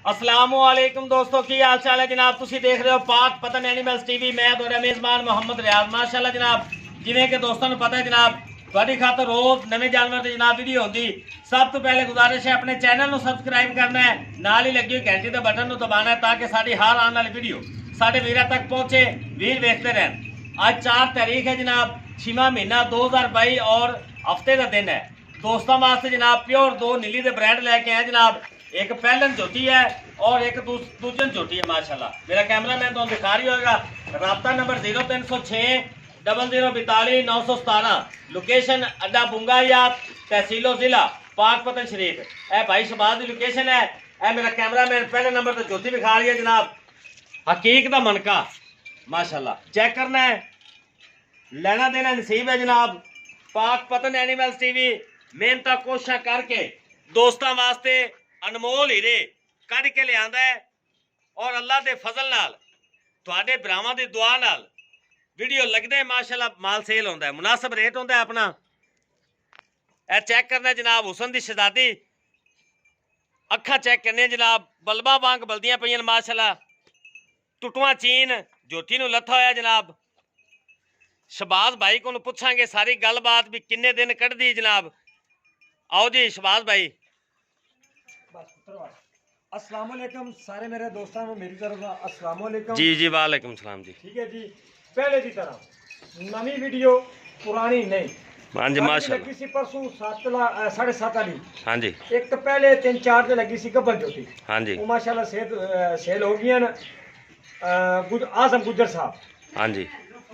अस्सलामुअलैकुम दोस्तों, की हाल चाल है जनाब। तुसी देख रहे हो पाक पतन एनिमल्स टीवी। मैं तुहाडा मेज़बान मोहम्मद रियाज। माशाअल्लाह जनाब, जिवें कि दोस्तों को पता है जनाब, तुहाडी खातर रोज़ नवे जानवर की जनाब वीडियो होंदी। सब तो पहले गुजारिश है अपने चैनल को सबसक्राइब करना है, नाल ही लगी हुई घंटी के बटन को दबाना है ताकि साडी हर आने वाली वीडियो साडे वीरां तक पहुँचे, वीर देखते रहन। आज 4 तारीख है जनाब, 6वां महीना 2022 और हफ्ते का दिन है। दोस्तों वास्ते जनाब प्योर 2 नीली के ब्रांड लैके आए जनाब। एक पहलन झोटी है और एक दूजन झोटी है। माशाल्लाह मेरा कैमरा मैन तो दिखा रही होगा। रब्ता नंबर 0306 0042 917। लोकेशन अड्डा बुंगायात, तहसीलो जिला पाकपतन शरीफ। ए भाई शबाज की लोकेशन है। ए मेरा कैमरा मैन पहले नंबर तो झोटी दिखा रही है जनाब। हकीक का मनका माशाल्लाह चेक करना है, लेना देना नसीब है जनाब। पाकपतन एनिमल्स टीवी मेहनत कोशिश करके दोस्तों वास्ते अनमोल हीरे कढ़ के लिया है और अल्लाह के फजल नाल तुहाडे भरावां दी दुआ नाल वीडियो लगदे माशाल्लाह माल सेल होंदा है। मुनासिब रेट होंदा है अपना। ए चेक करना जनाब, हुसन दी शहजादी अखा चेक करने जनाब, बल्बा वांग बलदियां पईयां माशाल्लाह। टुटुआ चीन झोटी नूं लथा होया जनाब। शबाज भाई को पुछांगे सारी गलबात भी किन्ने दिन कढ़दी जनाब। आओ जी शबाज भाई। अस्सलाम वालेकुम सारे मेरे दोस्तों को मेरी तरफ अस्सलाम वालेकुम। जी जी वालेकुम सलाम जी। ठीक है जी, पहले की तरह नवी वीडियो पुरानी नहीं। हाँ जी माशाल्लाह। लगी सी परसों 7:30 वाली। हाँ जी। एक तो पहले 3-4 दिन लगी सी गब्बल जोटी। हाँ जी। वो माशाल्लाह सेल हो गई है। आजम गुजर साहब। हाँ जी।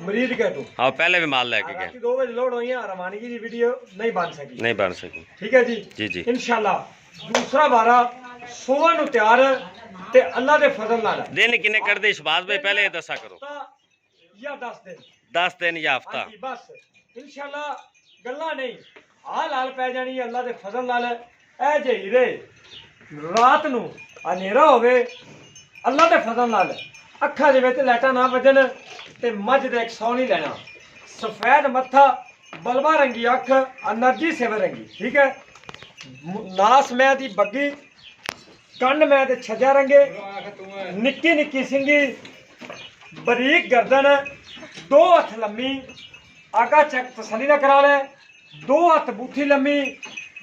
मरीद के तो हाँ पहले भी माल लेके गए। 2 बजे लोड हुई है। रवानगी की वीडियो नहीं बन सकी। नहीं बन सकी। ठीक है जी। जी जी। इंशाल्लाह दूसरा बारा सोवन तैयार ते अल्लाह दे फजल नाल। दिन किन्ने कढ़दे शबाज भाई पहले ये दसा करो। या 10 दिन। 10 दिन या हफ्ता। हाँ जी बस इंशाल्लाह गल्ला नहीं हाल पै जानी अल्लाह दे फजल नाल। ए जे हीरे रात नू हनेरा होवे अल्लाह दे फजल नाल अखा दे विच लाइटां ना वजन ते मझ दे 100 नहीं लेना। सफेद मत्था, बलबा रंगी अख, एनर्जी सेवर रंगी। ठीक है। नास मैं दी बग्गी, कंड मैं ते छजा रंगे, निक्की निक्की सिंगी, बरीक गर्दन, 2 हथ लम्मी, आगा चेक तसली ना करा ले, 2 हथ बूथी लम्मी,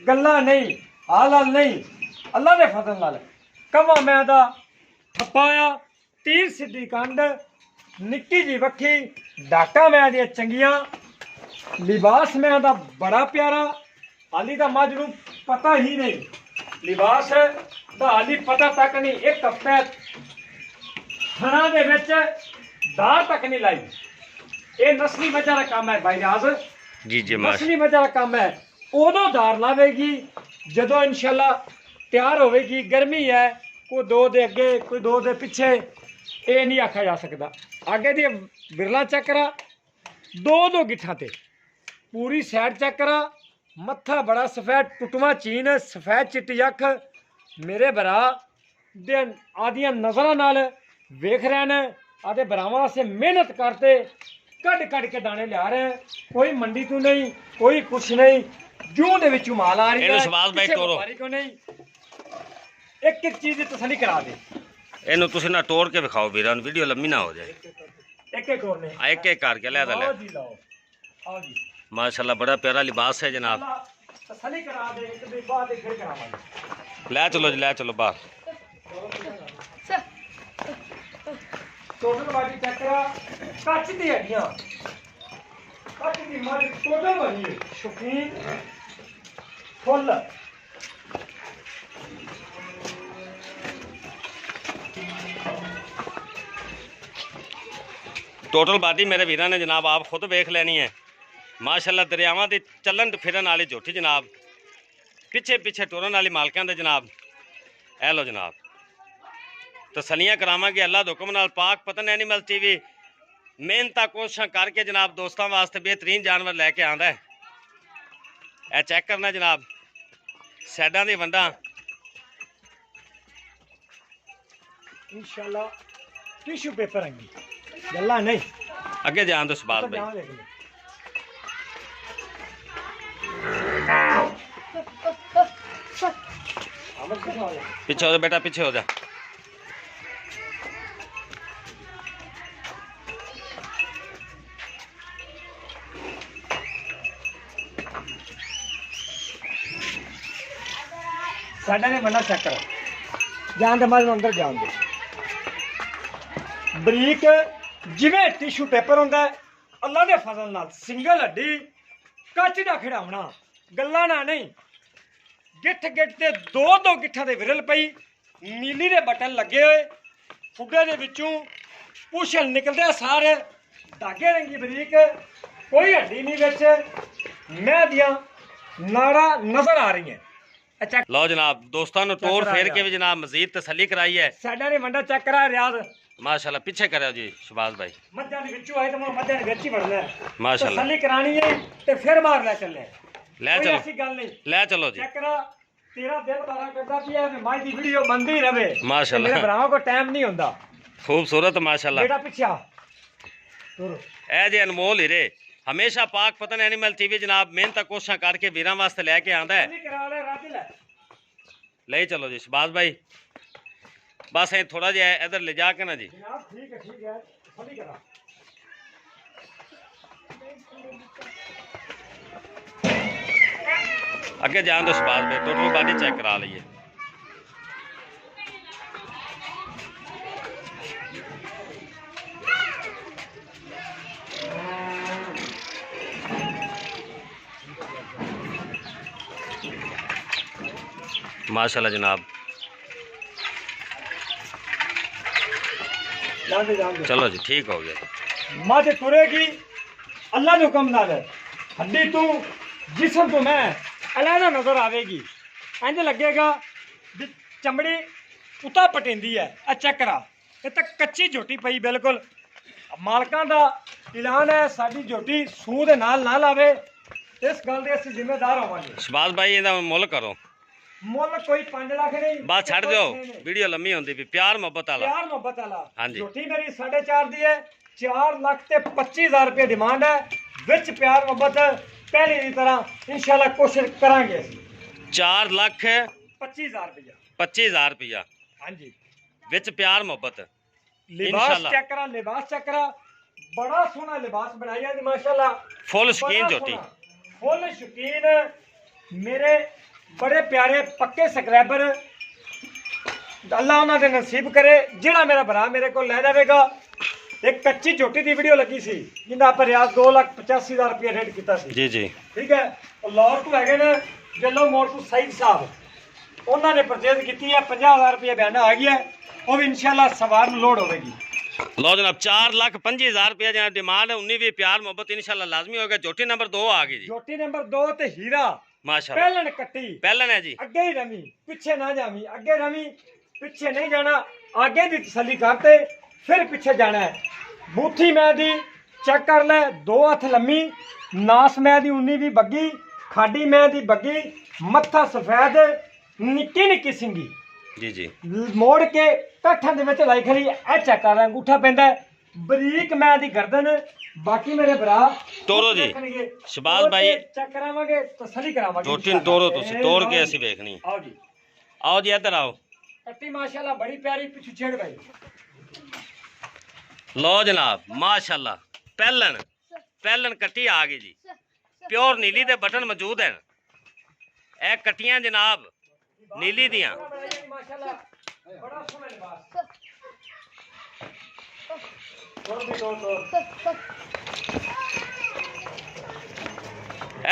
गल्ला नहीं हाल नहीं अल्लाह दे फजल नाल। कमा मैं दा थप्पाया, तीर सीधी कंड, निक्की जी वक्खी, डाटा मैं दी चंगियां, लिबास मैं दा बड़ा प्यारा। हाली दा मझ नूं पता ही नहीं, लिबास दा हाली पता तक नहीं। एक हफ्ते थना दे विच दार तक नहीं लाई। ये नस्ली मजा का काम है भाई राज। जी जी नस्ली मजा का काम है। उदों दार लावेगी जदों इंशाल्लाह तैयार होवेगी। गर्मी है, कोई 2 दे अगे कोई 2 दे पिछे, ये नहीं आखा जा सकता। आगे दी बिरला चेक करा, 2 गिट्ठां ते पूरी सैड चेक करा। मत्था बड़ा सफेद, टुटवा चीन, सफेद चिट्टी अख। मेरे भरा दे आदियां नजरां नाल वेख रहे हैं। आदे भरावां से मेहनत करते कड़ के दाने लिया रहे हैं। कोई मंडी तो नहीं, कोई कुछ नहीं, जूं दे विचों माल आ रही है। किसी व्यापारी को नहीं। एक चीज की तसली करा दे। इन्हू तुसी ना तोड़ के विखाओ वीरां, वीडियो लंबी ना हो जाए। एक और ने एक करके ले ले। आओ जी लाओ, आओ जी माशाल्लाह बड़ा प्यारा लिबास है जनाब। तसली करा दे, एक दिन बाद फिर करावांगे। ले चलो जी, ले चलो बाहर। टोटल बाडी चेक करा, कच्च दी हड्डियां, कच्च दी मझ टोटल बनी है। शौकीन फुल टोटल बाडी मेरे वीरां ने जनाब आप खुद वेख लेनी है। माशाल्लाह दरियावां दी चलन फिरन वाली झोटी जनाब, पिछे पिछे टुरन वाली मालकां दे जनाब। ए लो जनाब, तसलियां करावांगे अल्लाह दे हुक्म नाल। पाक पतन एनिमल टीवी मेहनत कोशिश करके जनाब दोस्तों वास्ते बेहतरीन जानवर लैके आंदा है। ए चेक करना जनाब, सैडां दी वंडां इंशाल्लाह टिश्यू पेपर आएंगी, गल्ला नहीं। अगे जान दो शबाज भाई। पीछे हो जा बेटा, पीछे हो जा। ਸਾਡਾ ਨੇ ਮੰਨਾ ਚੱਕਰ ਜਾਣ ਦੇ ਮਾਲ ਨੂੰ ਅੰਦਰ ਜਾਣ ਦੇ ਬਰੀਕ ਜਿਵੇਂ ਟਿਸ਼ੂ ਪੇਪਰ ਹੁੰਦਾ ਹੈ, ਅੱਲਾ ਦੇ ਫਜ਼ਲ ਨਾਲ ਸਿੰਗਲ ਹੱਡੀ ਕੱਚ ਦਾ ਖਿਡਾਉਣਾ ਗੱਲਾਂ ਨਾ ਨਹੀਂ ਗਿੱਠ ਗਿੱਠ ਤੇ ਦੋ ਗਿੱਠਾਂ ਦੇ ਵਿਰਲ ਪਈ ਨੀਲੀ ਦੇ ਬਟਨ ਲੱਗੇ ਹੋਏ ਫੁੱਗੇ ਦੇ ਵਿੱਚੋਂ ਪੁਸ਼ਲ ਨਿਕਲਦੇ ਸਾਰੇ ਧਾਗੇ ਰੰਗੀ ਬਰੀਕ ਕੋਈ ਹੱਡੀ ਨਹੀਂ ਵਿੱਚ ਮੈਂ ਦੀਆਂ ਨਾੜਾਂ ਨਜ਼ਰ ਆ ਰਹੀਆਂ ਅੱਛਾ ਲਓ ਜਨਾਬ ਦੋਸਤਾਂ ਨੂੰ ਟੋਰ ਫੇਰ ਕੇ ਵੀ ਜਨਾਬ ਮਜ਼ੀਦ ਤਸੱਲੀ ਕਰਾਈ ਹੈ ਸਾਡਾ ਨੇ ਵੰਡਾ ਚੈੱਕ ਕਰਾ ਰਿਆਜ਼ ਮਾਸ਼ਾਅੱਲਾ ਪਿੱਛੇ ਕਰਿਓ ਜੀ ਸ਼ਬਾਜ਼ ਭਾਈ ਮੱਝਾਂ ਦੇ ਵਿੱਚੋਂ ਆਏ ਤਾਂ ਮੱਝਾਂ ਦੇ ਵਿੱਚ ਹੀ ਵੜਨਾ ਹੈ ਮਾਸ਼ਾਅੱਲਾ ਤਸੱਲੀ ਕਰਾਣੀ ਹੈ ਤੇ ਫਿਰ ਬਾਹਰ ਲੈ ਚੱਲੇ ਲੈ ਕੋਈ ਚਲੋ ਐਸੀ ਗੱਲ ਨਹੀਂ ਲੈ ਚਲੋ ਜੀ ਚੈੱਕ ਕਰਾ ਤੇਰਾ ਦਿਲ ਬਾਰਾ ਕਰਦਾ ਪਿਆ ਮੈਂ ਮਾਈ ਦੀ ਵੀਡੀਓ ਬੰਦੀ ਰਵੇ ਮਾਸ਼ਾਅੱਲਾ। ਮੇਰੇ ਭਰਾਵਾਂ ਕੋ ਟਾਈਮ ਨਹੀਂ ਹੁੰਦਾ ਖੂਬਸੂਰਤ ਮਾਸ਼ਾਅੱਲਾ ਬੇਟਾ ਪਿੱਛਾ ਤੁਰ ਇਹ ਜੇ ਅਨਮੋਲ ਹੀਰੇ ਹਮੇਸ਼ਾ ਪਾਕ ਪਤਨ ਐਨੀਮਲ ਟੀਵੀ ਜਨਾਬ ਮਿਹਨਤ ਕੋਸ਼ਿਸ਼ਾਂ ਕਰਕੇ ਵੀਰਾਂ ਵਾਸਤੇ ਲੈ ਕੇ ਆਂਦਾ ਹੈ ਨਹੀਂ ਕਰਾ ਲੈ ਰਾਤ ਲੈ ਲੈ ਚਲੋ ਜੀ ਸ਼ਬਾਜ਼ ਭਾਈ ਬਸ ਇਹ ਥੋੜਾ ਜਿਹਾ ਇਧਰ ਲੈ ਜਾ ਕੇ ਨਾ ਜੀ ਜਨਾਬ ਠੀਕ ਹੈ ਫੜੀ ਕਰਾ ਅੱਗੇ ਜਾਣ ਦੋ ਸ਼ਬਾਜ਼ ਭਾਈ ਟੋਟਲ ਬਾਡੀ ਚੈੱਕ ਕਰਾ ਲਈਏ माशाल्लाह जनाब जान चलो जी ठीक हो गया मझ तुरेगी अल्लाह के हुक्म नाल हड्डी तू जिस्म तो मैं अलहदा नजर आवेगी इंज लगेगा भी चमड़ी उता पटेंदी है आ चेक करा ये तक कच्ची झोटी पई बिल्कुल मालकां दा ऐलान है साडी झोटी सूह दे नाल ना लावे इस गल दे असि जिम्मेदार होवांगे शबाज भाई ਇਹਦਾ ਮੁੱਲ ਕਰੋ ਮੁੱਲ ਕੋਈ 5 ਲੱਖ ਨਹੀਂ ਬਸ ਛੱਡ ਦਿਓ ਵੀਡੀਓ ਲੰਮੀ ਹੁੰਦੀ ਵੀ ਪਿਆਰ ਮੁਹੱਬਤ ਵਾਲਾ ਪਿਆਰ ਮੁਹੱਬਤ ਵਾਲਾ ਹਾਂਜੀ। ਝੋਟੀ ਮੇਰੀ 4.5 ਦੀ ਹੈ 4 ਲੱਖ ਤੇ 25000 ਰੁਪਏ ਡਿਮਾਂਡ ਹੈ ਵਿੱਚ ਪਿਆਰ ਮੁਹੱਬਤ ਪਹਿਲੀ ਦੀ ਤਰ੍ਹਾਂ ਇਨਸ਼ਾਅੱਲਾ ਕੋਸ਼ਿਸ਼ ਕਰਾਂਗੇ ਅਸੀਂ 4 ਲੱਖ 25000 ਰੁਪਏ 25000 ਰੁਪਇਆ ਹਾਂਜੀ ਵਿੱਚ ਪਿਆਰ ਮੁਹੱਬਤ ਲਿਬਾਸ ਇਨਸ਼ਾਅੱਲਾ। ਚੈੱਕ ਕਰਾ ਲਿਬਾਸ ਚੈੱਕ ਕਰਾ ਬੜਾ ਸੋਹਣਾ ਲਿਬਾਸ ਬਣਾਇਆ ਜੀ ਮਾਸ਼ਾਅੱਲਾ ਫੁੱਲ ਸ਼ਕੀਨ ਝੋਟੀ ਫੁੱਲ ਸ਼ਕੀਨ ਮੇਰੇ बड़े प्यारे पक्के सबसक्राइबर अल्लाह उन्होंने नसीब करे जिहड़ा मेरा भरा मेरे को लै जाएगा एक कच्ची झोटी की वीडियो लगी सी जिन्हें आप रियाज 2,85,000 रुपये रेट किया जी जी ठीक है लाहौर तो है ने जलो मोड़ तो सईद साहब उन्होंने परचेज की है 50,000 रुपये बयाना आ गया है वो भी इंशाल्लाह सवार लोड होगी लो जनाब 4 लाख 25,000 रुपया जहाँ डिमांड है उन्नी भी प्यार मोहब्बत इंशाल्लाह लाजमी होगा झोटी नंबर 2 आ गई जी झोटी नंबर 2 ते हीरा माशाल्लाह पहलन कट्टी पहलन है जी ਅੱਗੇ ਹੀ ਰਵੀ ਪਿੱਛੇ ਨਾ ਜਾਵੀਂ ਅੱਗੇ ਰਵੀ ਪਿੱਛੇ ਨਹੀਂ ਜਾਣਾ ਅੱਗੇ ਦੀ ਤਸੱਲੀ ਕਰਤੇ ਫਿਰ ਪਿੱਛੇ ਜਾਣਾ ਹੈ ਬੂਥੀ ਮੈਂ ਦੀ ਚੈੱਕ ਕਰ ਲੈ 2 ਹੱਥ ਲੰਮੀ ਨਾਸ ਮੈਂ ਦੀ 19 ਵੀ ਬੱਗੀ ਖਾਡੀ ਮੈਂ ਦੀ ਬੱਗੀ ਮੱਥਾ ਸਫੈਦ ਨਿੱਕੀ ਨਿੱਕੀ ਸਿੰਗੀ जी जी ਮੋੜ ਕੇ ਕੱਠਾਂ ਦੇ ਵਿੱਚ ਲਾਈ ਖੜੀ ਐ ਚੈੱਕ ਕਰ ਲੈ ਅੰਗੂਠਾ ਪੈਂਦਾ ਬਰੀਕ ਮੈਂ ਦੀ ਗਰਦਨ बाकी मेरे भरा तोड़ो जी शबाज भाई चेक करावांगे तसल्ली करावांगे झोटी तोड़ो तुसी तोड़ के ऐसी देखनी आओ जी इधर आओ कट्टी माशाल्लाह बड़ी प्यारी पिछू छेड़ भाई लो जनाब माशाल्लाह पहलन कट्टी आ गई जी प्योर नीली दे बटन मौजूद है ए कट्टियां जनाब नीली दियां माशाल्लाह बड़ा सोहना लिबास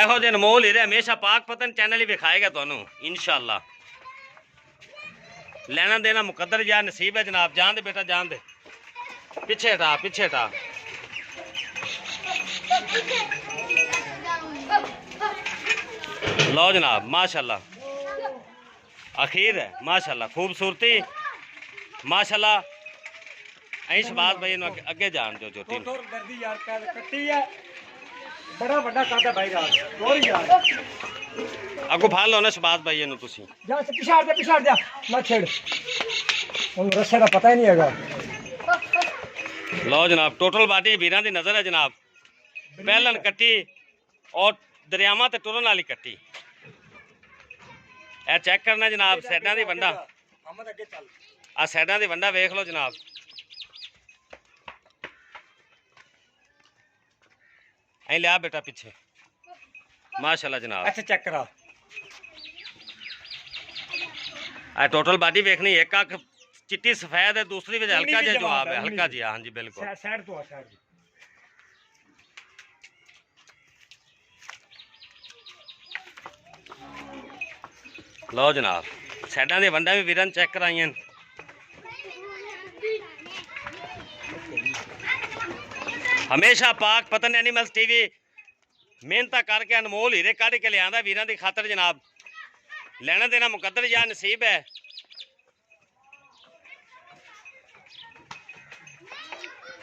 ਇਹੋ ਜਿਹੇ ਅਨਮੋਲ ਹੀਰੇ ਹਮੇਸ਼ਾ ਪਾਕ ਪਤਨ ਚੈਨਲ ਹੀ ਵਿਖਾਏਗਾ ਤੁਹਾਨੂੰ ਇਨਸ਼ਾਅੱਲਾ ਲੈਣਾ ਦੇਣਾ ਮੁਕੱਦਰ ਜਾਂ ਨਸੀਬ ਹੈ ਜਨਾਬ ਜਾਣ ਦੇ ਬੇਟਾ ਜਾਣ ਦੇ ਪਿੱਛੇ ਹਟਾ लो जनाब माशाल्लाह अखीर है माशाल्लाह खूबसूरती माशाल्लाह ऐ शबाज भाई अगे जान दो जो तीन गर्दी यार कट्टी है बड़ा बड़ा काटा भाई रात और यार अगो फाड़ लो ना शबाज भाई नु तुसी जा पिछाड़ जा मत छेड़ उन रस्से का पता ही नहीं हैगा लो जनाब टोटल बाटी वीरां दी नजर है जनाब पहलन कट्टी और दरियावां ते टुरन वाली कट्टी ए चेक करना जनाब साइडां दी वंडा अहमद अगे चल आ साइडां दी वंडा देख लो जनाब ऐ लिया बेटा पीछे माशाल्लाह जनाब अच्छा चेक करा ਆ ਟੋਟਲ ਬਾਡੀ ਵੇਖਣੀ, ਇੱਕ ਅੱਖ ਚਿੱਟੀ ਸਫੈਦ ਹੈ, ਦੂਸਰੀ ਵਿੱਚ ਹਲਕਾ ਉਨੀ ਜਿਹਾ ਵੀ ਜਵਾਬ ਹੈ, ਜਵਾਬ ਹਲਕਾ ਜਿਹਾ। ਹਾਂਜੀ ਬਿਲਕੁਲ। ਸਾਈਡ ਤੋਂ ਆ ਸਾਈਡ ਦੀ। ਲਓ ਜਨਾਬ, ਸਾਈਡਾਂ ਦੇ ਵੰਡਾਂ ਵੀ ਵੀਰਾਂ ਚੈੱਕ ਕਰਾਈਆਂ। ਹਮੇਸ਼ਾ ਪਾਕ ਪਤਨ ਐਨੀਮਲਸ ਟੀਵੀ ਮਿਹਨਤਾਂ ਕਰਕੇ ਅਨਮੋਲ ਹੀਰੇ ਕੱਢ ਕੇ ਲਿਆਂਦਾ ਵੀਰਾਂ ਦੀ ਖਾਤਰ ਜਨਾਬ। ਲੈਣਾ ਦੇਣਾ ਮੁਕੱਦਰ ਜਾਂ ਨਸੀਬ ਹੈ।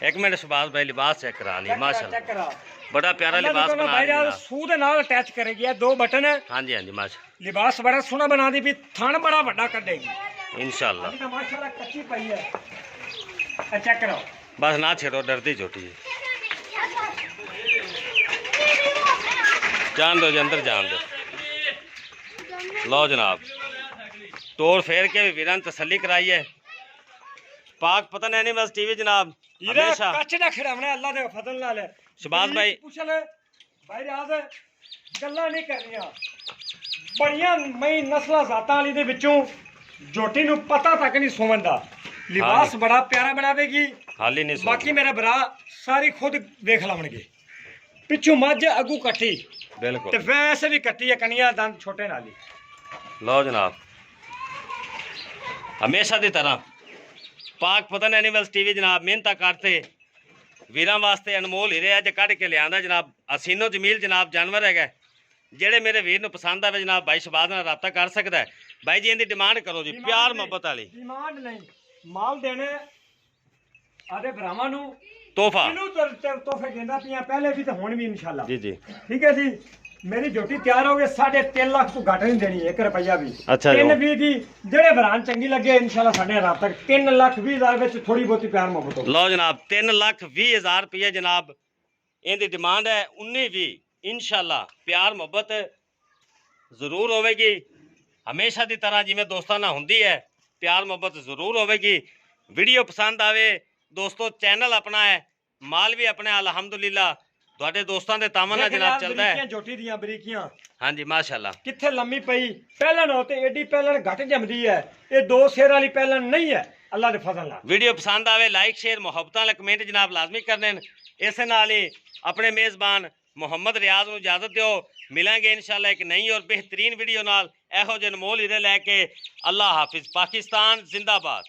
एक मिनट शहबाज भाई लिबास चेक करा लिए माशाल्लाह, चेक करा, बड़ा प्यारा लिबास बना भाई दिया। सूह दे नाल अटैच करेगी, ये 2 बटन है। हाँ जी हाँ जी माशा, लिबास बड़ा सोहना बना दी भी, थान बड़ा बड़ा कटेगी इंशाल्लाह। अभी तो माशाल्लाह कच्ची पई है। चेक करो, बस ना छेड़ो, डरती छोटी है। जान दो जी, अंदर जान दो। लो जनाब, तोड़ फेर के वीरान तसल्ली कराई है। पाक पतन एनिमल्स टीवी जनाब हमेशा कच्च दा खिड़ावना अल्लाह दे फजल नाल है। शहबाज भाई पूछ ले भाई राज गल्लां नहीं करनियां, बड़ियां मई नस्लां जातां वाली दे विचों जोटी नूं पता तक नहीं सोवन दा। लिबास बड़ा प्यारा बनावेगी, हाली नहीं सो। बाकी मेरा भरा सारी खुद देख लावणगे। पिछू मझ अगू कट्टी बिल्कुल, ते वैसे भी कट्टी है, कनिया दंद छोटे नाली। लो जनाब, हमेशा की तरह पाक पतन एनिमल्स टीवी जनाब मेहनत करते वीरां वास्ते अनमोल हीरे अज कढ़ के लिया जनाब। हसीनो जमील जनाब जानवर है, जेड़े मेरे वीर नूं पसंद आवे जनाब भाई शहबाज नाल राबता कर सकता है। भाई जी इहदी डिमांड करो जी, प्यार मुहब्बत वाली डिमांड नहीं, माल देने आदे भरावां नूं तोहफा किनू तोहफे देंदा पिया, पहले भी तो हुण भी इंशाल्लाह। जी जी ठीक है जी, मेरी झोटी तैयार हो गई, 3.5 लाख तो घट नहीं देनी, 1 रुपया भी। अच्छा जी। 320 दी जेड़े भरान चंगी लगे इंशाल्लाह साढ़े रात तक 3,20,000 ਵਿੱਚ थोड़ी बहुती प्यार मोहब्बत हो। लो जनाब 3,20,000 रुपये जनाब इहदी डिमांड है। 19-20 इंशाल्लाह प्यार मुहब्बत जरूर होवेगी, हमेशा की तरह जिवें दोस्तां नाल हुंदी है, प्यार मुहब्बत जरूर होवेगी। वीडियो पसंद आवे दोस्तों, चैनल अपना है, माल भी अपने अल्हम्दुलिल्लाह ਤੁਹਾਡੇ ਦੋਸਤਾਂ ਦੇ ਤਾਮਨ ਨਾਲ ਜਨਾਬ ਚੱਲਦਾ ਹੈ। ਝੋਟੀ ਦੀਆਂ ਬਰੀਕੀਆਂ ਹਾਂਜੀ ਮਾਸ਼ਾਅੱਲਾ, ਕਿੱਥੇ ਲੰਮੀ ਪਈ ਪਹਿਲਣ ਹੋ ਤੇ ਏਡੀ ਪਹਿਲਣ ਘਟ ਜੰਮਦੀ ਹੈ, ਇਹ 2 ਸ਼ੇਰ ਵਾਲੀ ਪਹਿਲਣ ਨਹੀਂ ਹੈ ਅੱਲਾ ਦੇ ਫਜ਼ਲ ਨਾਲ। ਵੀਡੀਓ ਪਸੰਦ ਆਵੇ ਲਾਈਕ ਸ਼ੇਅਰ ਮੁਹੱਬਤਾਂ ਵਾਲੇ ਕਮੈਂਟ ਜਨਾਬ ਲਾਜ਼ਮੀ ਕਰਨੇ ਨੇ। ਇਸੇ ਨਾਲ ਹੀ ਆਪਣੇ ਮੇਜ਼ਬਾਨ ਮੁਹੰਮਦ ਰਿਆਜ਼ ਨੂੰ ਇਜਾਜ਼ਤ ਦਿਓ, ਮਿਲਾਂਗੇ ਇਨਸ਼ਾਅੱਲਾ ਇੱਕ ਨਈ ਔਰ ਬਿਹਤਰੀਨ ਵੀਡੀਓ ਨਾਲ। ਇਹੋ ਜਿਹੇ ਅਨਮੋਲ ਹੀਰੇ ਲੈ ਕੇ। ਅੱਲਾ ਹਾਫਿਜ਼, ਪਾਕਿਸਤਾਨ ਜ਼ਿੰਦਾਬਾਦ।